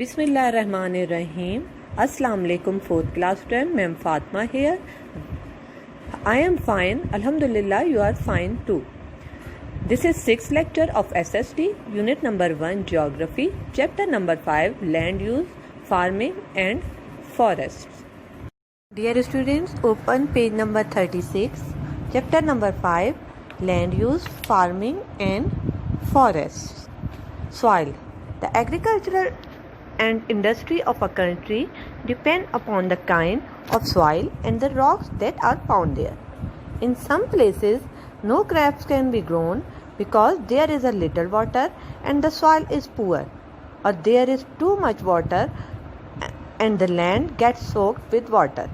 Bismillahirrahmanirrahim. Assalamu alaikum, 4th class student. Ma'am Fatma here. I am fine. Alhamdulillah, you are fine too. This is 6th lecture of SST, unit number 1, Geography, chapter number 5, Land Use, Farming and Forests. Dear students, open page number 36, chapter number 5, Land Use, Farming and Forests. Soil. The agricultural and industry of a country depend upon the kind of soil and the rocks that are found there. In some places, no crops can be grown because there is a little water and the soil is poor, or there is too much water and the land gets soaked with water.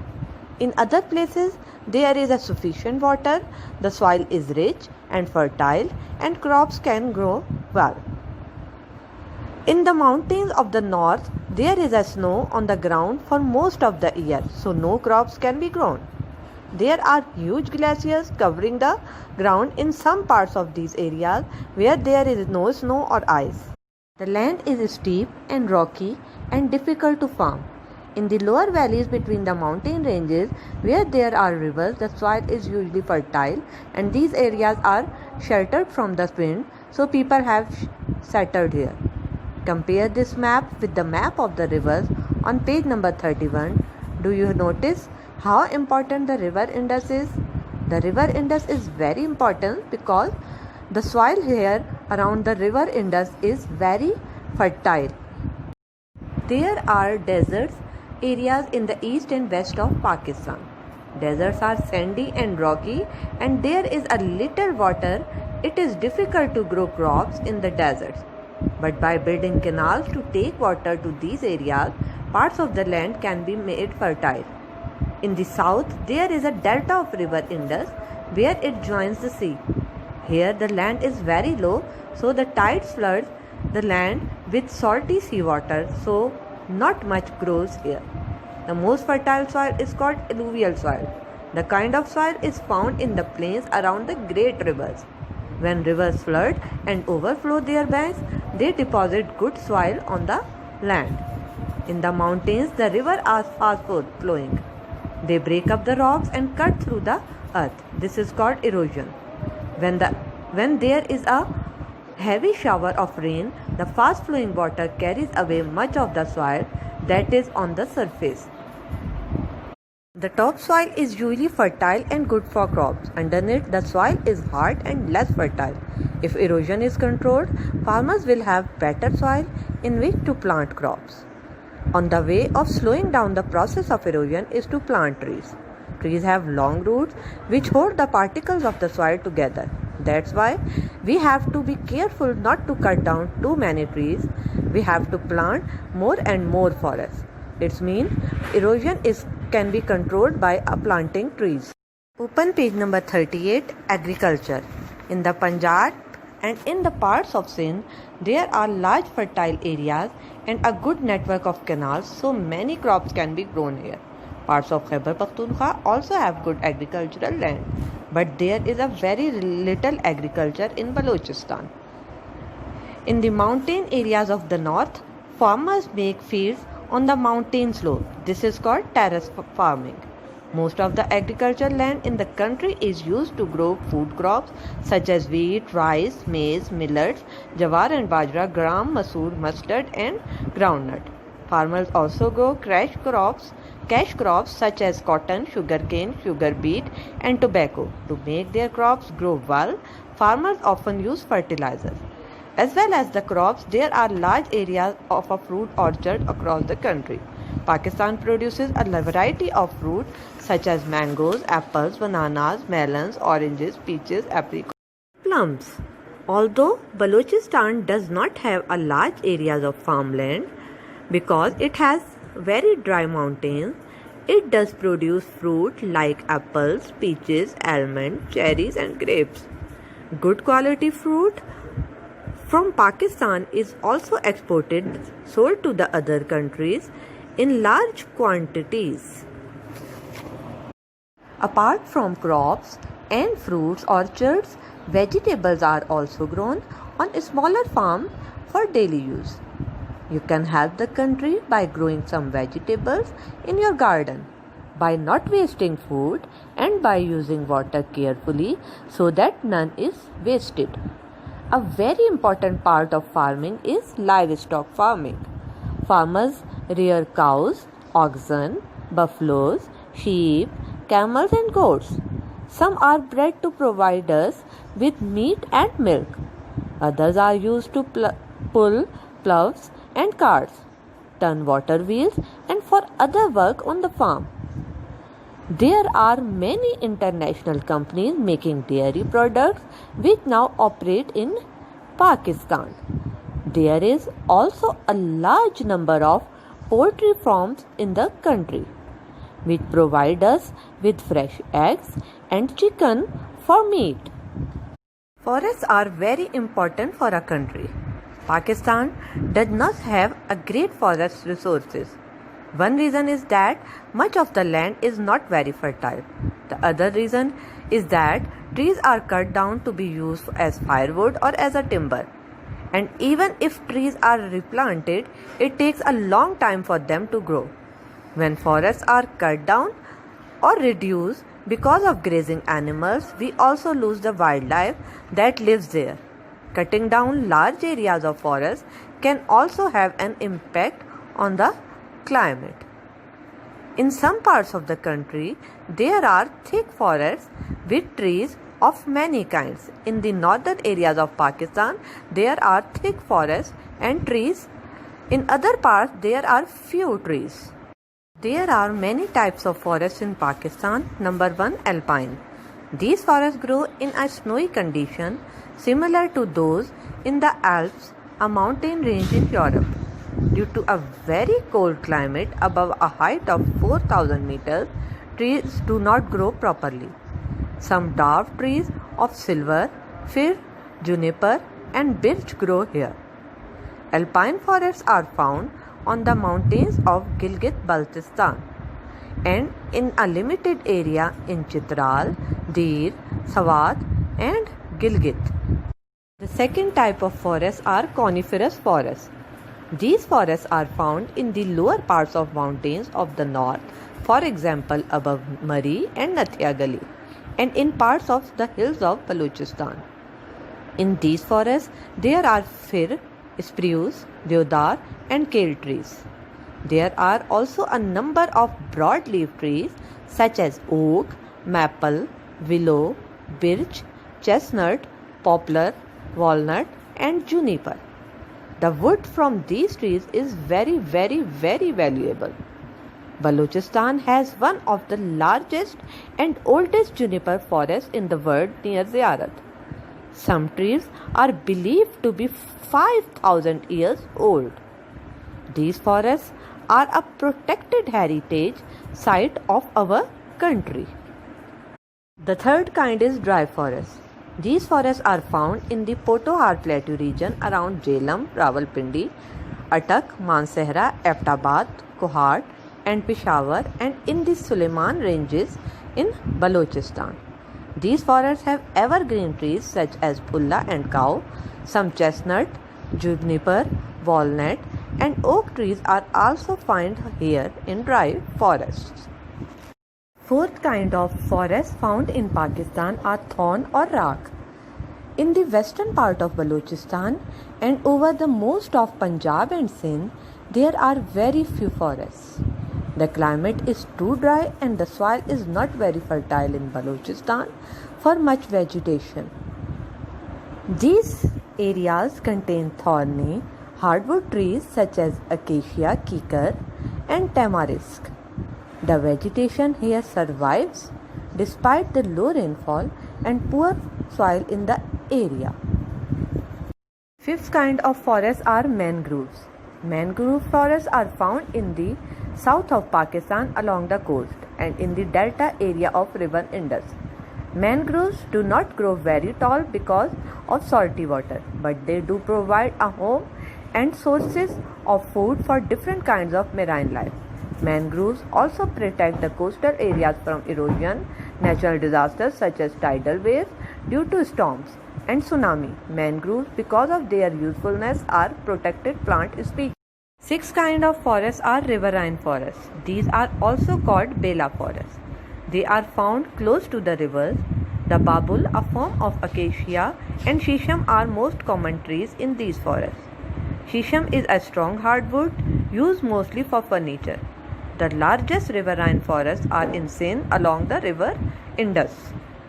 In other places, there is a sufficient water, the soil is rich and fertile, and crops can grow well. In the mountains of the north, there is a snow on the ground for most of the year, so no crops can be grown. There are huge glaciers covering the ground in some parts of these areas where there is no snow or ice. The land is steep and rocky and difficult to farm. In the lower valleys between the mountain ranges where there are rivers, the soil is usually fertile and these areas are sheltered from the wind, so people have settled here. Compare this map with the map of the rivers on page number 31. Do you notice how important the river Indus is? The river Indus is very important because the soil here around the river Indus is very fertile. There are deserts areas in the east and west of Pakistan. Deserts are sandy and rocky and there is a little water. It is difficult to grow crops in the deserts. But by building canals to take water to these areas, parts of the land can be made fertile. In the south, there is a delta of river Indus where it joins the sea. Here the land is very low, so the tides flood the land with salty seawater, so not much grows here. The most fertile soil is called alluvial soil. The kind of soil is found in the plains around the great rivers. When rivers flood and overflow their banks, they deposit good soil on the land. In the mountains, the rivers are fast flowing. They break up the rocks and cut through the earth. This is called erosion. When there is a heavy shower of rain, the fast flowing water carries away much of the soil that is on the surface. The topsoil is usually fertile and good for crops. Underneath, the soil is hard and less fertile. If erosion is controlled, farmers will have better soil in which to plant crops. On the way of slowing down the process of erosion is to plant trees. Trees have long roots which hold the particles of the soil together. That's why we have to be careful not to cut down too many trees. We have to plant more and more forests. It means erosion can be controlled by planting trees. Open page number 38, Agriculture. In the Punjab and in the parts of Sindh, there are large fertile areas and a good network of canals, so many crops can be grown here. Parts of Khyber Pakhtunkhwa also have good agricultural land, but there is a very little agriculture in Balochistan. In the mountain areas of the north, farmers make fields on the mountain slope. This is called terrace farming. Most of the agricultural land in the country is used to grow food crops such as wheat, rice, maize, millets, jawar and bajra, gram, masoor, mustard and groundnut. Farmers also grow cash crops such as cotton, sugarcane, sugar beet and tobacco. To make their crops grow well, farmers often use fertilizers. As well as the crops, there are large areas of a fruit orchard across the country. Pakistan produces a variety of fruit such as mangoes, apples, bananas, melons, oranges, peaches, apricots, plums. Although Balochistan does not have a large areas of farmland because it has very dry mountains, it does produce fruit like apples, peaches, almonds, cherries and grapes. Good quality fruit from Pakistan is also exported, sold to the other countries in large quantities. Apart from crops and fruits orchards, vegetables are also grown on a smaller farm for daily use. You can help the country by growing some vegetables in your garden, by not wasting food, and by using water carefully so that none is wasted. A very important part of farming is livestock farming. Farmers rear cows, oxen, buffaloes, sheep, camels, and goats. Some are bred to provide us with meat and milk. Others are used to pull plows and carts, turn water wheels, and for other work on the farm. There are many international companies making dairy products which now operate in Pakistan. There is also a large number of poultry farms in the country which provide us with fresh eggs and chicken for meat. Forests are very important for a country. Pakistan does not have a great forest resources. One reason is that much of the land is not very fertile. The other reason is that trees are cut down to be used as firewood or as a timber. And even if trees are replanted, it takes a long time for them to grow. When forests are cut down or reduced because of grazing animals, we also lose the wildlife that lives there. Cutting down large areas of forest can also have an impact on the climate. In some parts of the country, there are thick forests with trees of many kinds. In the northern areas of Pakistan, there are thick forests and trees. In other parts, there are few trees. There are many types of forests in Pakistan. Number 1, alpine. These forests grow in a snowy condition similar to those in the Alps, a mountain range in Europe. Due to a very cold climate above a height of 4,000 meters, trees do not grow properly. Some dwarf trees of silver, fir, juniper, and birch grow here. Alpine forests are found on the mountains of Gilgit-Baltistan and in a limited area in Chitral, Dir, Swat, and Gilgit. The second type of forests are coniferous forests. These forests are found in the lower parts of mountains of the north, for example above Murree and Nathia Gully, and in parts of the hills of Balochistan. In these forests, there are fir, spruce, deodar, and kale trees. There are also a number of broadleaf trees such as oak, maple, willow, birch, chestnut, poplar, walnut, and juniper. The wood from these trees is very valuable. Balochistan has one of the largest and oldest juniper forests in the world near Ziyarat. Some trees are believed to be 5,000 years old. These forests are a protected heritage site of our country. The third kind is dry forest. These forests are found in the Potohar Plateau region around Jhelum, Rawalpindi, Attock, Mansehra, Abbottabad, Kohat, and Peshawar, and in the Suleiman ranges in Balochistan. These forests have evergreen trees such as pulla and cow. Some chestnut, juniper, walnut, and oak trees are also found here in dry forests. Fourth kind of forest found in Pakistan are thorn or rakh. In the western part of Balochistan and over the most of Punjab and Sindh, there are very few forests. The climate is too dry and the soil is not very fertile in Balochistan for much vegetation. These areas contain thorny, hardwood trees such as acacia, kikar, and tamarisk. The vegetation here survives despite the low rainfall and poor soil in the area. Fifth kind of forests are mangroves. Mangrove forests are found in the south of Pakistan along the coast and in the delta area of river Indus. Mangroves do not grow very tall because of salty water, but they do provide a home and sources of food for different kinds of marine life. Mangroves also protect the coastal areas from erosion, natural disasters such as tidal waves due to storms, and tsunami. Mangroves, because of their usefulness, are protected plant species. Six kinds of forests are riverine forests. These are also called bela forests. They are found close to the rivers. The babul, a form of acacia, and shisham are most common trees in these forests. Shisham is a strong hardwood used mostly for furniture. The largest riverine forests are in Sindh along the river Indus.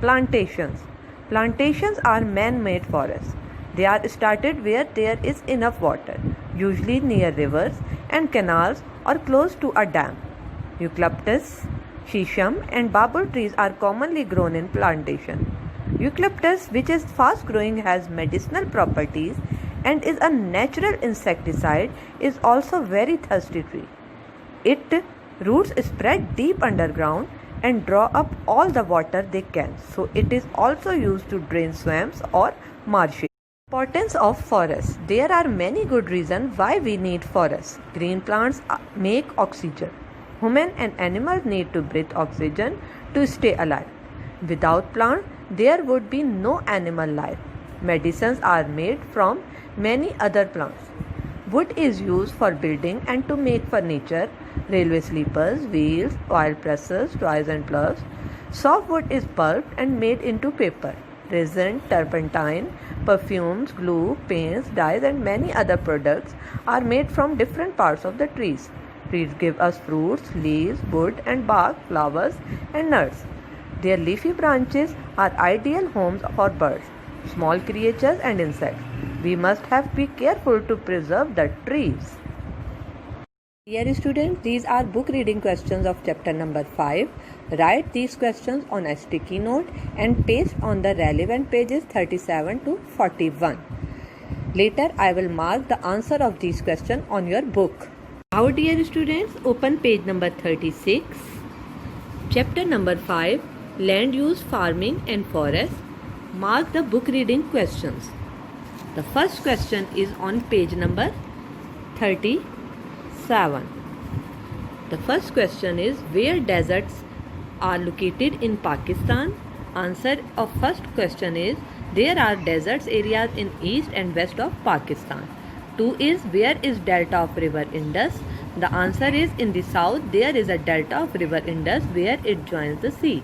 Plantations. Plantations are man-made forests. They are started where there is enough water, usually near rivers and canals or close to a dam. Eucalyptus, shisham and babul trees are commonly grown in plantation. Eucalyptus, which is fast growing, has medicinal properties and is a natural insecticide, is also very thirsty tree. Its roots spread deep underground and draw up all the water they can, so it is also used to drain swamps or marshes. Importance of forests. There are many good reasons why we need forests. Green plants make oxygen. Human and animals need to breathe oxygen to stay alive. Without plants, there would be no animal life. Medicines are made from many other plants. Wood is used for building and to make furniture, railway sleepers, wheels, oil presses, toys and plugs. Softwood is pulped and made into paper. Resin, turpentine, perfumes, glue, paints, dyes and many other products are made from different parts of the trees. Trees give us fruits, leaves, wood and bark, flowers and nuts. Their leafy branches are ideal homes for birds, small creatures and insects. We must be careful to preserve the trees. Dear students, these are book reading questions of chapter number 5. Write these questions on a sticky note and paste on the relevant pages 37 to 41. Later, I will mark the answer of these questions on your book. Now, dear students, open page number 36. Chapter number 5, Land Use, Farming and Forest. Mark the book reading questions. The first question is on page number 37. The first question is, where deserts are located in Pakistan? Answer of first question is, there are deserts areas in east and west of Pakistan. 2 is, where is delta of river Indus? The answer is, in the south there is a delta of river Indus where it joins the sea.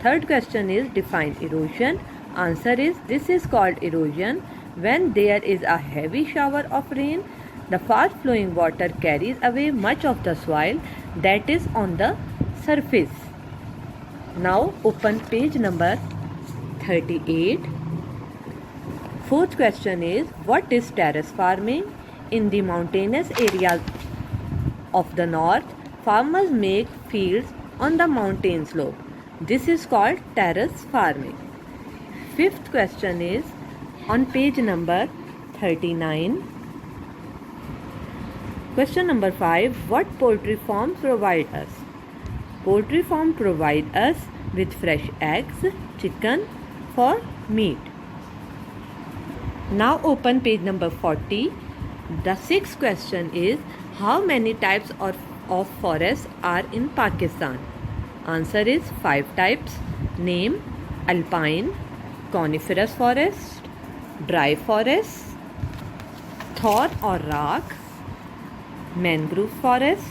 Third question is, define erosion. Answer is, this is called erosion when there is a heavy shower of rain. The fast flowing water carries away much of the soil that is on the surface. Now open page number 38. Fourth question is, what is terrace farming? In the mountainous areas of the north, farmers make fields on the mountain slope. This is called terrace farming. Fifth question is on page number 39. Question number 5. What poultry farms provide us? Poultry farm provide us with fresh eggs, chicken for meat. Now open page number 40. The sixth question is, how many types of forests are in Pakistan? Answer is 5 types. Name: alpine, coniferous forest, dry forest, thorn or rock, mangrove forest,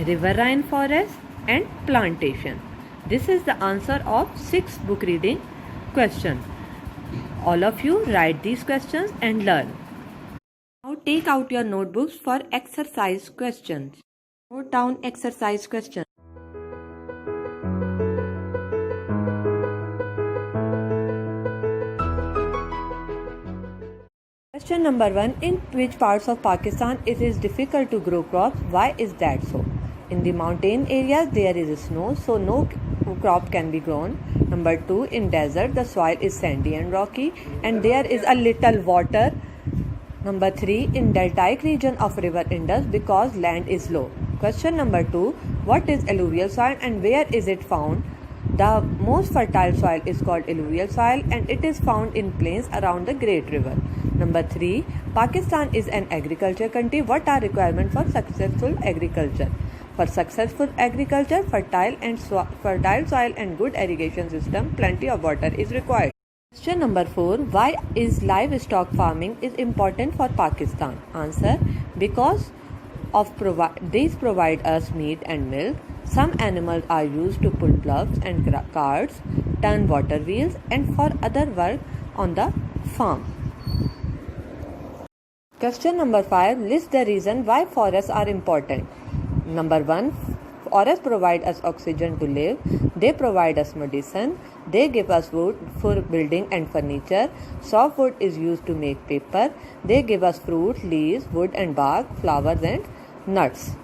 riverine forest and plantation. This is the answer of 6th book reading question. All of you write these questions and learn. Now take out your notebooks for exercise questions. Note down exercise questions. Question number 1. In which parts of Pakistan it is difficult to grow crops? Why is that so? In the mountain areas there is snow, so no crop can be grown. Number 2. In desert the soil is sandy and rocky and there is a little water. Number 3. In deltaic region of river Indus because land is low. Question number 2. What is alluvial soil and where is it found? The most fertile soil is called alluvial soil and it is found in plains around the Great River. Number 3. Pakistan is an agriculture country. What are requirements for successful agriculture? For successful agriculture, fertile soil and good irrigation system, plenty of water is required. Question number 4. Why is livestock farming is important for Pakistan? Answer. Because these provide us meat and milk. Some animals are used to pull ploughs and carts, turn water wheels, and for other work on the farm. Question number 5. List the reason why forests are important. Number 1. Forests provide us oxygen to live. They provide us medicine. They give us wood for building and furniture. Softwood is used to make paper. They give us fruit, leaves, wood and bark, flowers and nuts.